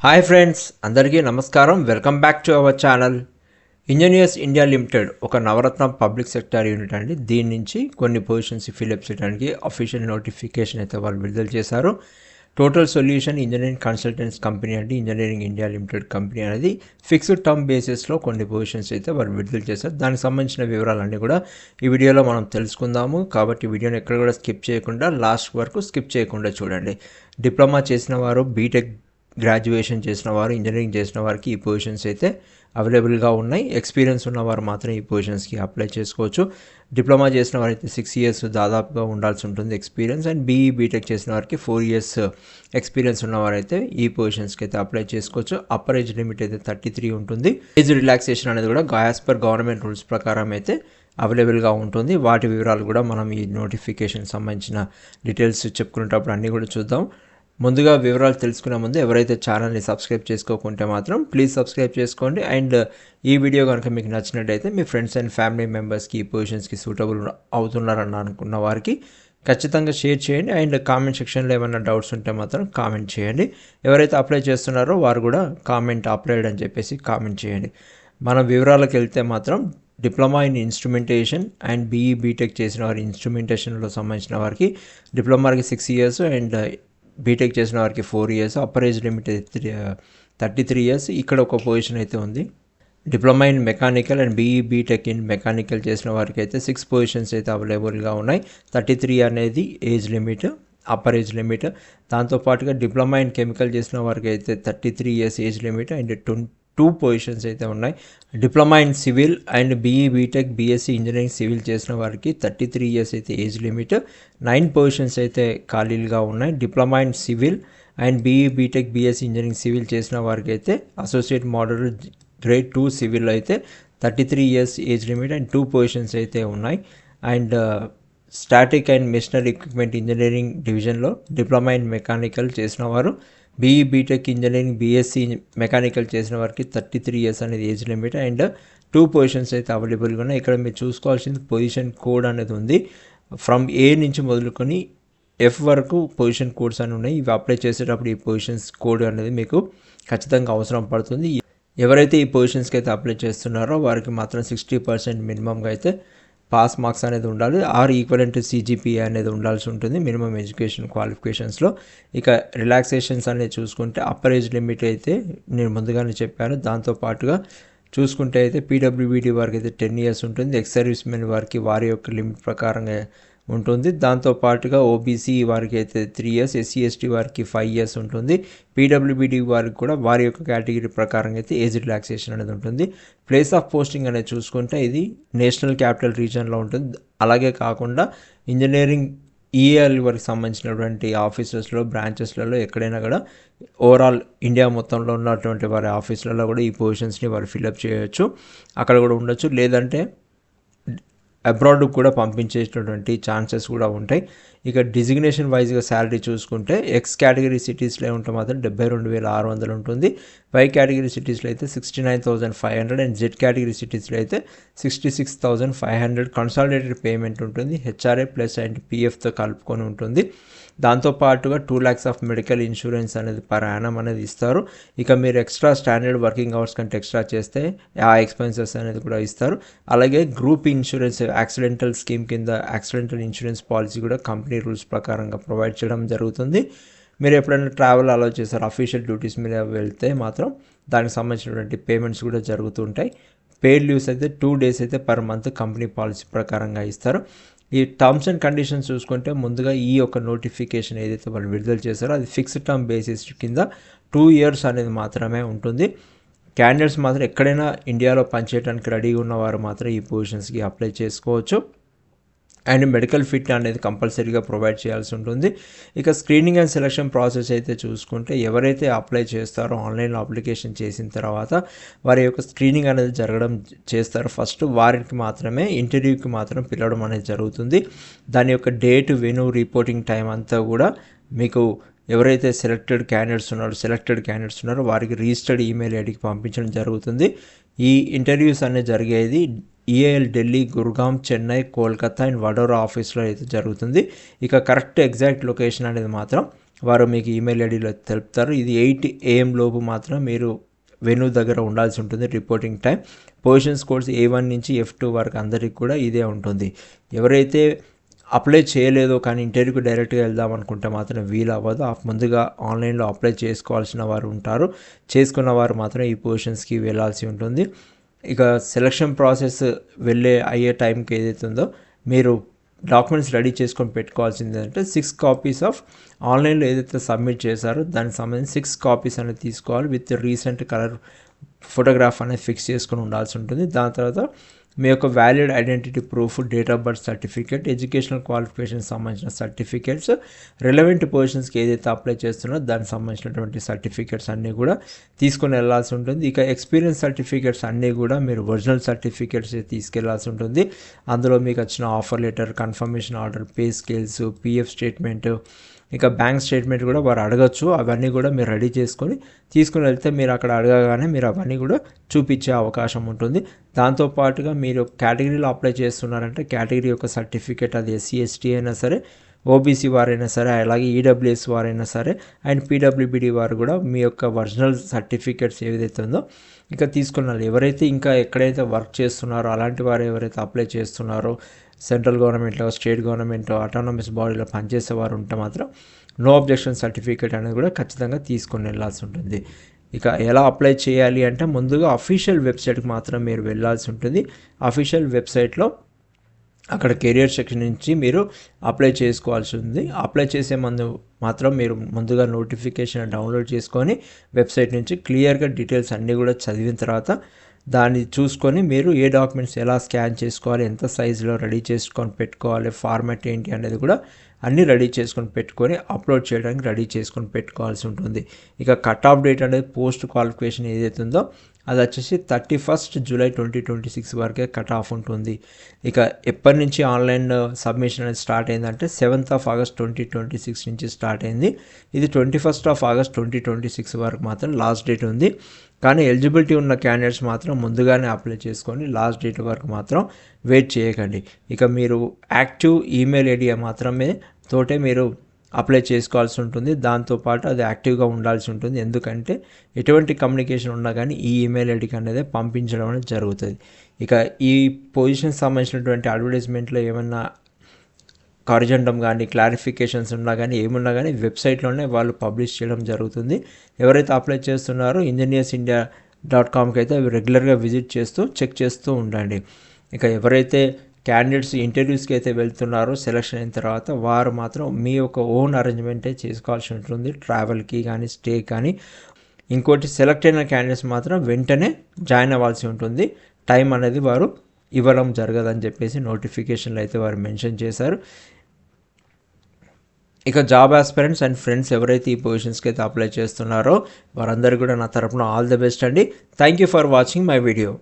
Hi friends, అందరికీ నమస్కారం. Welcome back to our channel. Engineers India limited ఒక నవరత్న public sector unit అండి. దీని నుంచి కొన్ని పొజిషన్స్ ఫిల్అప్ చేయడానికి అఫీషియల్ నోటిఫికేషన్ అయితే వాళ్ళు విడుదల చేశారు. Total solution engineering consultants company అండి. ఇంజనీరింగ్ ఇండియా లిమిటెడ్ కంపెనీ అనేది ఫిక్స్డ్ టర్మ్ బేసిస్లో కొన్ని పొజిషన్స్ అయితే వాళ్ళు విడుదల చేశారు. దానికి సంబంధించిన వివరాలన్నీ కూడా ఈ వీడియోలో మనం తెలుసుకుందాము. కాబట్టి వీడియోని ఎక్కడ కూడా స్కిప్ చేయకుండా లాస్ట్ వరకు స్కిప్ చేయకుండా చూడండి. డిప్లొమా చేసిన వారు, బీటెక్ గ్రాడ్యుయేషన్ చేసిన వారు, ఇంజనీరింగ్ చేసిన వారికి ఈ పొజిషన్స్ అయితే అవైలబుల్గా ఉన్నాయి. ఎక్స్పీరియన్స్ ఉన్నవారు మాత్రం ఈ పొజిషన్స్కి అప్లై చేసుకోవచ్చు. డిప్లొమా చేసిన వారైతే 6 years దాదాపుగా ఉండాల్సి ఉంటుంది ఎక్స్పీరియన్స్. అండ్ బీటెక్ చేసిన వారికి 4 years ఎక్స్పీరియన్స్ ఉన్నవారైతే ఈ పొజిషన్స్కి అయితే అప్లై చేసుకోవచ్చు. అప్పర్ ఏజ్ లిమిట్ అయితే 33 ఉంటుంది. ఏజ్ రిలాక్సేషన్ అనేది కూడా యాజ్ పర్ గవర్నమెంట్ రూల్స్ ప్రకారం అయితే అవైలబుల్గా ఉంటుంది. వాటి వివరాలు కూడా మనం ఈ నోటిఫికేషన్ సంబంధించిన డీటెయిల్స్ చెప్పుకునేటప్పుడు అన్నీ కూడా చూద్దాం. ముందుగా వివరాలు తెలుసుకునే ముందు ఎవరైతే ఛానల్ని సబ్స్క్రైబ్ చేసుకోకుంటే మాత్రం ప్లీజ్ సబ్స్క్రైబ్ చేసుకోండి. అండ్ ఈ వీడియో కనుక మీకు నచ్చినట్టయితే మీ ఫ్రెండ్స్ అండ్ ఫ్యామిలీ మెంబర్స్కి ఈ పొజిషన్స్కి సూటబుల్ అవుతున్నారని అనుకున్న వారికి ఖచ్చితంగా షేర్ చేయండి. అండ్ కామెంట్ సెక్షన్లో ఏమైనా డౌట్స్ ఉంటే మాత్రం కామెంట్ చేయండి. ఎవరైతే అప్లై చేస్తున్నారో వారు కూడా అప్లైడ్ అని చెప్పేసి కామెంట్ చేయండి. మన వివరాలకు వెళ్తే మాత్రం diploma in instrumentation and BTech చేసిన వారి ఇన్స్ట్రుమెంటేషన్లో సంబంధించిన వారికి డిప్లొమాకి 6 years అండ్ బీటెక్ చేసిన వారికి 4 years, upper age limit 33 years. ఇక్కడ ఒక పొజిషన్ అయితే ఉంది. Diploma in mechanical and BTech in mechanical చేసిన వారికి అయితే 6 పొజిషన్స్ అయితే అవైలబుల్గా ఉన్నాయి. 33 అనేది age limit, upper age limit. దాంతోపాటుగా డిప్లొమా ఇన్ కెమికల్ చేసిన వారికి అయితే 33 years age limit and 2 positions అయితే ఉన్నాయి. Diploma in civil and BTech BSc engineering civil చేసిన వారికి 33 years అయితే ఏజ్ లిమిట్. 9 పొజిషన్స్ అయితే ఖాళీలుగా ఉన్నాయి. Diploma in civil and BTech BSc engineering civil చేసిన వారికి అయితే అసోసియేట్ మోడల్ గ్రేడ్ 2 సివిల్ అయితే 33 years age limit and 2 positions అయితే ఉన్నాయి. And static and machinery equipment engineering డివిజన్లో డిప్లొమా ఇన్ మెకానికల్ చేసిన వారు, బీటెక్ ఇంజనీరింగ్ బీఎస్సీ మెకానికల్ చేసిన వారికి 33 years అనేది ఏజ్ లిమిట్ అండ్ 2 పొజిషన్స్ అయితే అవైలబుల్గా ఉన్నాయి. ఇక్కడ మీరు చూసుకోవాల్సింది పొజిషన్ కోడ్ అనేది ఉంది. ఫ్రమ్ ఏ నుంచి మొదలుకొని ఎఫ్ వరకు పొజిషన్ కోడ్స్ అని ఉన్నాయి. ఇవి అప్లై చేసేటప్పుడు ఈ పొజిషన్స్ కోడ్ అనేది మీకు ఖచ్చితంగా అవసరం పడుతుంది. ఎవరైతే ఈ పొజిషన్స్కి అయితే అప్లై చేస్తున్నారో వారికి మాత్రం 60% మినిమంగా అయితే పాస్ మార్క్స్ అనేది ఉండాలి. ఆర్ ఈక్వలెంట్ CGPA అనేది ఉండాల్సి ఉంటుంది మినిమం ఎడ్యుకేషన్ క్వాలిఫికేషన్స్లో. ఇక రిలాక్సేషన్స్ అనేది చూసుకుంటే అప్పర్ ఏజ్ లిమిట్ అయితే నేను ముందుగానే చెప్పాను. దాంతోపాటుగా చూసుకుంటే అయితే PWBD వారికి అయితే 10 years ఉంటుంది. ఎక్స్ సర్వీస్ మెన్ వారికి వారి యొక్క లిమిట్ ప్రకారంగా ఉంటుంది. దాంతోపాటుగా OBC వారికి అయితే 3 years, SC/ST వారికి 5 years ఉంటుంది. PWBD వారికి కూడా వారి యొక్క కేటగిరీ ప్రకారంగా అయితే ఏజ్ రిలాక్సేషన్ అనేది ఉంటుంది. ప్లేస్ ఆఫ్ పోస్టింగ్ అనేది చూసుకుంటే ఇది నేషనల్ క్యాపిటల్ రీజియన్లో ఉంటుంది. అలాగే కాకుండా ఇంజనీరింగ్ EAL వారికి సంబంధించినటువంటి ఆఫీసెస్లో, బ్రాంచెస్లలో ఎక్కడైనా కూడా ఓవరాల్ ఇండియా మొత్తంలో ఉన్నటువంటి వారి ఆఫీసులలో కూడా ఈ పొజిషన్స్ని వారు ఫిల్అప్ చేయొచ్చు, అక్కడ కూడా ఉండొచ్చు. లేదంటే అబ్రాడ్ కూడా పంపించేటటువంటి ఛాన్సెస్ కూడా ఉంటాయి. ఇక డిజిగ్నేషన్ వైజ్గా శాలరీ చూసుకుంటే ఎక్స్ కేటగిరీ సిటీస్లో ఉంటే మాత్రం 72,600 ఉంటుంది. వై కేటగిరీ సిటీస్లో అయితే 69,500 అండ్ జెడ్ కేటగిరీ సిటీస్లో అయితే 66,500 కన్సాలిడేటెడ్ పేమెంట్ ఉంటుంది. HRA ప్లస్ అండ్ PFతో కలుపుకొని ఉంటుంది. దాంతోపాటుగా 2 lakhs ఆఫ్ మెడికల్ ఇన్సూరెన్స్ అనేది పర్ యానం అనేది ఇస్తారు. ఇక మీరు ఎక్స్ట్రా స్టాండర్డ్ వర్కింగ్ అవర్స్ కంటే ఎక్స్ట్రా చేస్తే ఆ ఎక్స్పెన్సెస్ అనేది కూడా ఇస్తారు. అలాగే గ్రూప్ ఇన్సూరెన్స్ యాక్సిడెంటల్ స్కీమ్ కింద యాక్సిడెంటల్ ఇన్సూరెన్స్ పాలసీ కూడా కంపెనీ రూల్స్ ప్రకారంగా ప్రొవైడ్ చేయడం జరుగుతుంది. మీరు ఎప్పుడైనా ట్రావెల్ అలౌ చేస్తారు, అఫీషియల్ డ్యూటీస్ మీద వెళ్తే మాత్రం దానికి సంబంధించినటువంటి పేమెంట్స్ కూడా జరుగుతుంటాయి. పెయిడ్ లీవ్స్ అయితే 2 days అయితే పర్ మంత్ కంపెనీ పాలసీ ప్రకారంగా ఇస్తారు. ఈ టర్మ్స్ అండ్ కండిషన్స్ చూసుకుంటే ముందుగా ఈ యొక్క నోటిఫికేషన్ ఏదైతే వాళ్ళు విడుదల చేశారో అది ఫిక్స్డ్ టర్మ్ బేసిస్ కింద 2 years అనేది మాత్రమే ఉంటుంది. క్యాండిడేట్స్ మాత్రం ఎక్కడైనా ఇండియాలో పనిచేయడానికి రెడీగా ఉన్నవారు మాత్రం ఈ పొజిషన్స్కి అప్లై చేసుకోవచ్చు. అండ్ మెడికల్ ఫిట్ అనేది కంపల్సరీగా ప్రొవైడ్ చేయాల్సి ఉంటుంది. ఇక స్క్రీనింగ్ అండ్ సెలక్షన్ ప్రాసెస్ అయితే చూసుకుంటే ఎవరైతే అప్లై చేస్తారో ఆన్లైన్లో అప్లికేషన్ చేసిన తర్వాత వారి యొక్క స్క్రీనింగ్ అనేది చేస్తారు. ఫస్ట్ వారికి మాత్రమే ఇంటర్వ్యూకి మాత్రం పిలవడం అనేది జరుగుతుంది. దాని యొక్క డేట్, వెన్యూ, రిపోర్టింగ్ టైం అంతా కూడా మీకు ఎవరైతే సెలెక్టెడ్ క్యాండిడేట్స్ ఉన్నారో వారికి రిజిస్టర్డ్ ఈమెయిల్ ఐడికి పంపించడం జరుగుతుంది. ఈ ఇంటర్వ్యూస్ అనేది జరిగేది EAL ఢిల్లీ, గుర్గాం, చెన్నై, కోల్కతా అండ్ వడోదర ఆఫీస్లో అయితే జరుగుతుంది. ఇక కరెక్ట్ ఎగ్జాక్ట్ లొకేషన్ అనేది మాత్రం వారు మీకు ఈమెయిల్ ఐడిలో తెలుపుతారు. ఇది 8 AM లోపు మాత్రం మీరు వెన్యూ దగ్గర ఉండాల్సి ఉంటుంది reporting time. Positions codes A1 నుంచి F2 వరకు అందరికి కూడా ఇదే ఉంటుంది. ఎవరైతే అప్లై చేయలేదో కానీ ఇంటర్వ్యూకి డైరెక్ట్గా వెళ్దాం అనుకుంటే మాత్రం వీలు అవ్వదు. ముందుగా ఆన్లైన్లో అప్లై చేసుకోవాల్సిన వారు ఉంటారు. చేసుకున్న వారు మాత్రం ఈ పొజిషన్స్కి వెళ్ళాల్సి ఉంటుంది. ఇక సెలక్షన్ ప్రాసెస్ అయ్యే టైంకి ఏదైతే ఉందో మీరు డాక్యుమెంట్స్ రెడీ చేసుకొని పెట్టుకోవాల్సింది అంటే 6 కాపీస్ ఆఫ్ ఆన్లైన్లో ఏదైతే సబ్మిట్ చేశారో దానికి సంబంధించి 6 కాపీస్ అనేది తీసుకోవాలి. విత్ రీసెంట్ కలర్ ఫోటోగ్రాఫ్ అనేది ఫిక్స్ చేసుకొని ఉండాల్సి ఉంటుంది. దాని తర్వాత మీ యొక్క valid identity proof, date of birth certificate, educational qualification సంబంధించిన సర్టిఫికేట్స్, రిలవెంట్ పొజిషన్స్కి ఏదైతే అప్లై చేస్తున్నారో దానికి సంబంధించినటువంటి సర్టిఫికేట్స్ అన్నీ కూడా తీసుకొని వెళ్ళాల్సి ఉంటుంది. ఇక ఎక్స్పీరియన్స్ సర్టిఫికేట్స్ అన్నీ కూడా మీరు ఒరిజినల్ సర్టిఫికేట్స్ తీసుకెళ్లాల్సి ఉంటుంది. అందులో మీకు వచ్చిన offer letter, confirmation order, pay scales, PF statement, ఇక బ్యాంక్ స్టేట్మెంట్ కూడా వారు అడగచ్చు. అవన్నీ కూడా మీరు రెడీ చేసుకొని తీసుకుని వెళ్తే మీరు అక్కడ అడగగానే మీరు అవన్నీ కూడా చూపించే అవకాశం ఉంటుంది. దాంతోపాటుగా మీరు కేటగిరీలో అప్లై చేస్తున్నారంటే కేటగిరీ యొక్క సర్టిఫికేట్, అది SC ST అయినా సరే, OBC వారైనా సరే, అలాగే EWS వారైనా సరే అండ్ PWBD వారు కూడా మీ యొక్క ఒరిజినల్ సర్టిఫికేట్స్ ఏదైతే ఉందో ఇక తీసుకున్నారు. ఎవరైతే ఇంకా ఎక్కడైతే వర్క్ చేస్తున్నారో అలాంటి వారు ఎవరైతే అప్లై చేస్తున్నారో సెంట్రల్ గవర్నమెంట్లో, స్టేట్ గవర్నమెంట్, ఆటోనమస్ బాడీలో పనిచేసేవారు ఉంటే మాత్రం నో అబ్జెక్షన్ సర్టిఫికేట్ అనేది కూడా ఖచ్చితంగా తీసుకొని వెళ్ళాల్సి ఉంటుంది. ఇక ఎలా అప్లై చేయాలి అంటే ముందుగా అఫీషియల్ వెబ్సైట్కి మాత్రం మీరు వెళ్ళాల్సి ఉంటుంది. అఫీషియల్ వెబ్సైట్లో అక్కడ కెరియర్ సెక్షన్ నుంచి మీరు అప్లై చేసుకోవాల్సి ఉంది. అప్లై చేసే ముందు మాత్రం మీరు ముందుగా నోటిఫికేషన్ డౌన్లోడ్ చేసుకొని వెబ్సైట్ నుంచి క్లియర్గా డీటెయిల్స్ అన్నీ కూడా చదివిన తర్వాత దాన్ని చూసుకొని మీరు ఏ డాక్యుమెంట్స్ ఎలా స్కాన్ చేసుకోవాలి, ఎంత సైజులో రెడీ చేసుకొని పెట్టుకోవాలి, ఫార్మాట్ ఏంటి అనేది కూడా అన్నీ రెడీ చేసుకొని పెట్టుకొని అప్లోడ్ చేయడానికి రెడీ చేసుకొని పెట్టుకోవాల్సి ఉంటుంది. ఇక కట్ ఆఫ్ డేట్ అనేది పోస్ట్ క్వాలిఫికేషన్ ఏదైతే ఉందో అది వచ్చేసి 31 జూలై 2026 వరకే కట్ ఆఫ్ ఉంటుంది. ఇక ఎప్పటి నుంచి ఆన్లైన్ సబ్మిషన్ అనేది స్టార్ట్ అయిందంటే 7th ఆగస్ట్ 2026 నుంచి స్టార్ట్ అయింది. ఇది 21 ఆగస్ట్ 2026 వరకు మాత్రం లాస్ట్ డేట్ ఉంది. కానీ ఎలిజిబిలిటీ ఉన్న క్యాండిడేట్స్ మాత్రం ముందుగానే అప్లై చేసుకొని లాస్ట్ డేట్ వరకు మాత్రం వెయిట్ చేయకండి. ఇక మీరు యాక్టివ్ ఈమెయిల్ ఐడి మాత్రమే తోటే మీరు అప్లై చేసుకోవాల్సి ఉంటుంది. దాంతోపాటు అది యాక్టివ్గా ఉండాల్సి ఉంటుంది. ఎందుకంటే ఎటువంటి కమ్యూనికేషన్ ఉన్నా కానీ ఈ ఈమెయిల్ ఐడికి అనేది పంపించడం అనేది జరుగుతుంది. ఇక ఈ పొజిషన్ సంబంధించినటువంటి అడ్వర్టైజ్మెంట్లో ఏమన్నా కార్జెండం కానీ క్లారిఫికేషన్స్ ఉన్నా కానీ ఏమున్నా కానీ వెబ్సైట్లోనే వాళ్ళు పబ్లిష్ చేయడం జరుగుతుంది. ఎవరైతే అప్లై చేస్తున్నారో engineersindia.comకి అయితే అవి రెగ్యులర్గా విజిట్ చేస్తూ చెక్ చేస్తూ ఉండండి. ఇక ఎవరైతే క్యాండిడేట్స్ ఇంటర్వ్యూస్కి అయితే వెళ్తున్నారో సెలక్షన్ అయిన తర్వాత వారు మాత్రం మీ యొక్క ఓన్ అరేంజ్మెంటే చేసుకోవాల్సి ఉంటుంది. ట్రావెల్కి కానీ స్టే కానీ. ఇంకోటి సెలెక్ట్ అయిన క్యాండిడేట్స్ మాత్రం వెంటనే జాయిన్ అవ్వాల్సి ఉంటుంది. టైం అనేది వారు ఇవ్వడం జరగదని చెప్పేసి నోటిఫికేషన్లో అయితే వారు మెన్షన్ చేశారు. ఇక జాబ్ ఆస్పిరెంట్స్ అండ్ ఫ్రెండ్స్ ఎవరైతే ఈ పొజిషన్స్కి అయితే అప్లై చేస్తున్నారో వారందరూ కూడా నా తరపున ఆల్ ది బెస్ట్ అండి. Thank you for watching my video.